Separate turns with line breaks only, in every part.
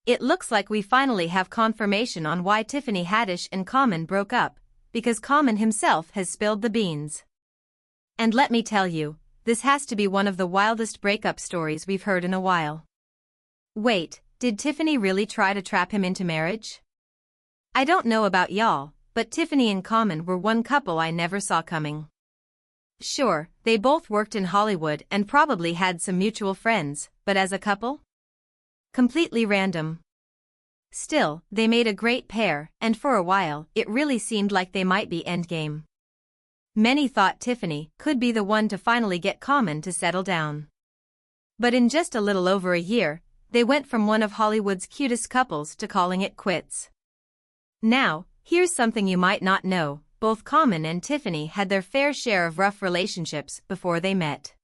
It looks like we finally have confirmation on why Tiffany Haddish and Common broke up, because Common himself has spilled the beans. And let me tell you, this has to be one of the wildest breakup stories we've heard in a while. Wait, did Tiffany really try to trap him into marriage? I don't know about y'all, but Tiffany and Common were one couple I never saw coming. Sure, they both worked in Hollywood and probably had some mutual friends, but as a couple? Completely random. Still, they made a great pair, and for a while, it really seemed like they might be endgame. Many thought Tiffany could be the one to finally get Common to settle down. But in just a little over a year, they went from one of Hollywood's cutest couples to calling it quits. Now, here's something you might not know. Both Common and Tiffany had their fair share of rough relationships before they met.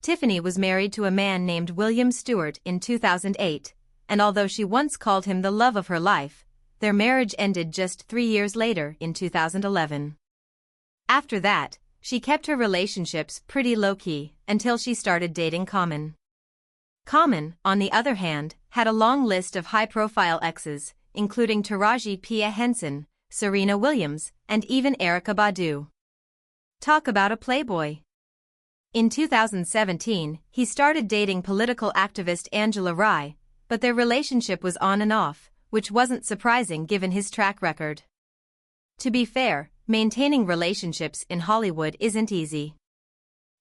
Tiffany was married to a man named William Stewart in 2008, and although she once called him the love of her life, their marriage ended just 3 years later in 2011. After that, she kept her relationships pretty low-key until she started dating Common. Common, on the other hand, had a long list of high-profile exes, including Taraji P. Henson, Serena Williams, and even Erykah Badu. Talk about a playboy. In 2017, he started dating political activist Angela Rye, but their relationship was on and off, which wasn't surprising given his track record. To be fair, maintaining relationships in Hollywood isn't easy.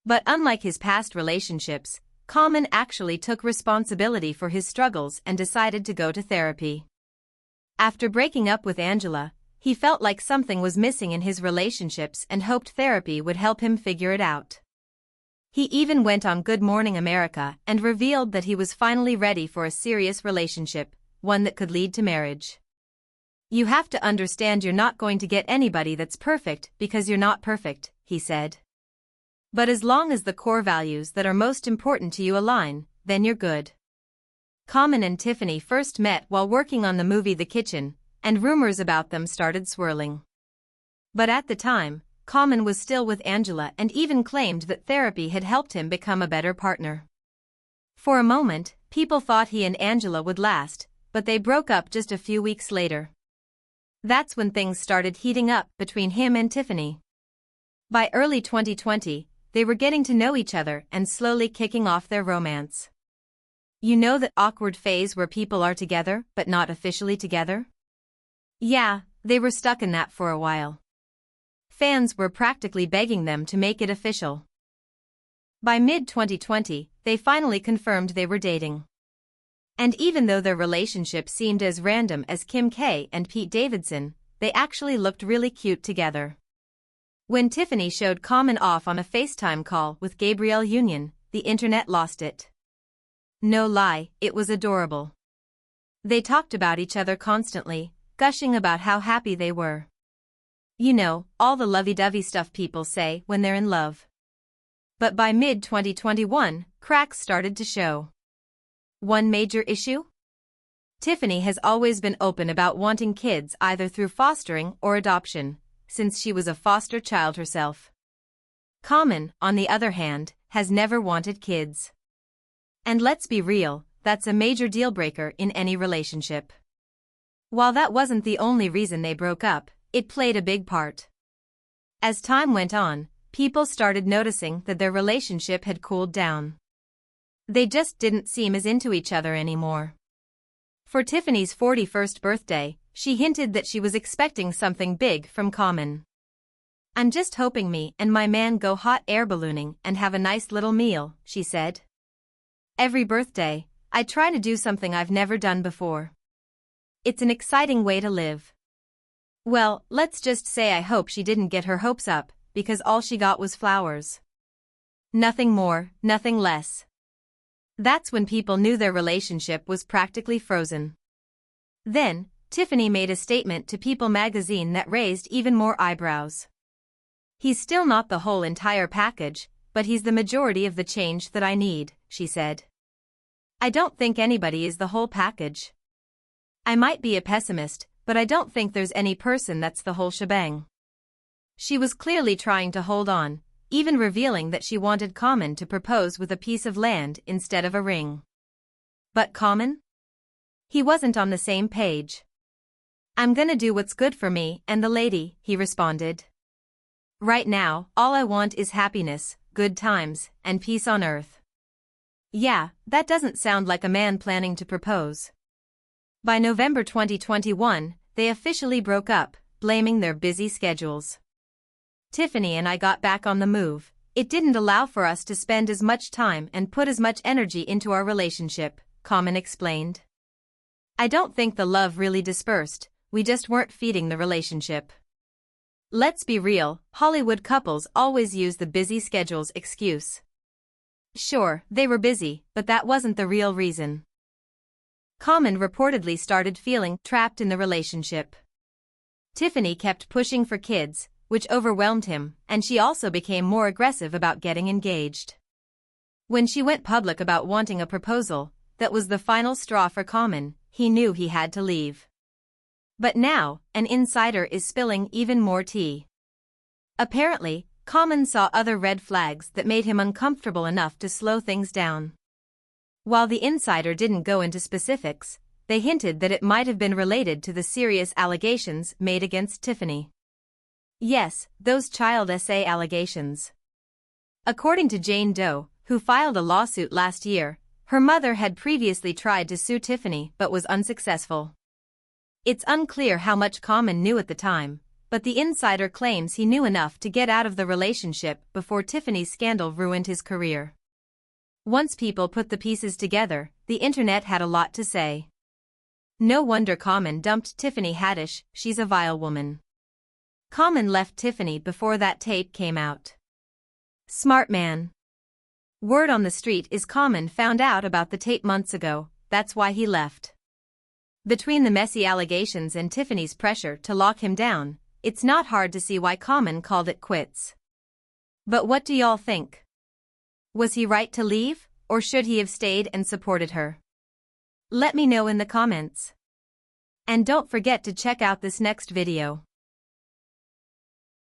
But unlike his past relationships, Common actually took responsibility for his struggles and decided to go to therapy. After breaking up with Angela, he felt like something was missing in his relationships and hoped therapy would help him figure it out. He even went on Good Morning America and revealed that he was finally ready for a serious relationship, one that could lead to marriage. "You have to understand you're not going to get anybody that's perfect because you're not perfect," he said. "But as long as the core values that are most important to you align, then you're good." Common and Tiffany first met while working on the movie The Kitchen, and rumors about them started swirling. But at the time, Common was still with Angela and even claimed that therapy had helped him become a better partner. For a moment, people thought he and Angela would last, but they broke up just a few weeks later. That's when things started heating up between him and Tiffany. By early 2020, they were getting to know each other and slowly kicking off their romance. You know that awkward phase where people are together but not officially together? Yeah, they were stuck in that for a while. Fans were practically begging them to make it official. By mid-2020, they finally confirmed they were dating. And even though their relationship seemed as random as Kim K and Pete Davidson, they actually looked really cute together. When Tiffany showed Common off on a FaceTime call with Gabrielle Union, the internet lost it. No lie, it was adorable. They talked about each other constantly, gushing about how happy they were. You know, all the lovey-dovey stuff people say when they're in love. But by mid-2021, cracks started to show. One major issue? Tiffany has always been open about wanting kids either through fostering or adoption, since she was a foster child herself. Common, on the other hand, has never wanted kids. And let's be real, that's a major deal-breaker in any relationship. While that wasn't the only reason they broke up, it played a big part. As time went on, people started noticing that their relationship had cooled down. They just didn't seem as into each other anymore. For Tiffany's 41st birthday, she hinted that she was expecting something big from Common. "I'm just hoping me and my man go hot air ballooning and have a nice little meal," she said. "Every birthday, I try to do something I've never done before. It's an exciting way to live." Well, let's just say I hope she didn't get her hopes up, because all she got was flowers. Nothing more, nothing less. That's when people knew their relationship was practically frozen. Then, Tiffany made a statement to People magazine that raised even more eyebrows. "He's still not the whole entire package, but he's the majority of the change that I need," she said. "I don't think anybody is the whole package. I might be a pessimist, but I don't think there's any person that's the whole shebang." She was clearly trying to hold on, even revealing that she wanted Common to propose with a piece of land instead of a ring. But Common? He wasn't on the same page. "I'm gonna do what's good for me and the lady," he responded. "Right now, all I want is happiness, good times, and peace on earth." Yeah, that doesn't sound like a man planning to propose. By November 2021, they officially broke up, blaming their busy schedules. "Tiffany and I got back on the move. It didn't allow for us to spend as much time and put as much energy into our relationship," Common explained. "I don't think the love really dispersed, we just weren't feeding the relationship." Let's be real, Hollywood couples always use the busy schedules excuse. Sure, they were busy, but that wasn't the real reason. Common reportedly started feeling trapped in the relationship. Tiffany kept pushing for kids, which overwhelmed him, and she also became more aggressive about getting engaged. When she went public about wanting a proposal, that was the final straw for Common. He knew he had to leave. But now, an insider is spilling even more tea. Apparently, Common saw other red flags that made him uncomfortable enough to slow things down. While the insider didn't go into specifics, they hinted that it might have been related to the serious allegations made against Tiffany. Yes, those child SA allegations. According to Jane Doe, who filed a lawsuit last year, her mother had previously tried to sue Tiffany but was unsuccessful. It's unclear how much Common knew at the time, but the insider claims he knew enough to get out of the relationship before Tiffany's scandal ruined his career. Once people put the pieces together, the internet had a lot to say. No wonder Common dumped Tiffany Haddish, she's a vile woman. Common left Tiffany before that tape came out. Smart man. Word on the street is Common found out about the tape months ago, that's why he left. Between the messy allegations and Tiffany's pressure to lock him down, it's not hard to see why Common called it quits. But what do y'all think? Was he right to leave, or should he have stayed and supported her? Let me know in the comments. And don't forget to check out this next video.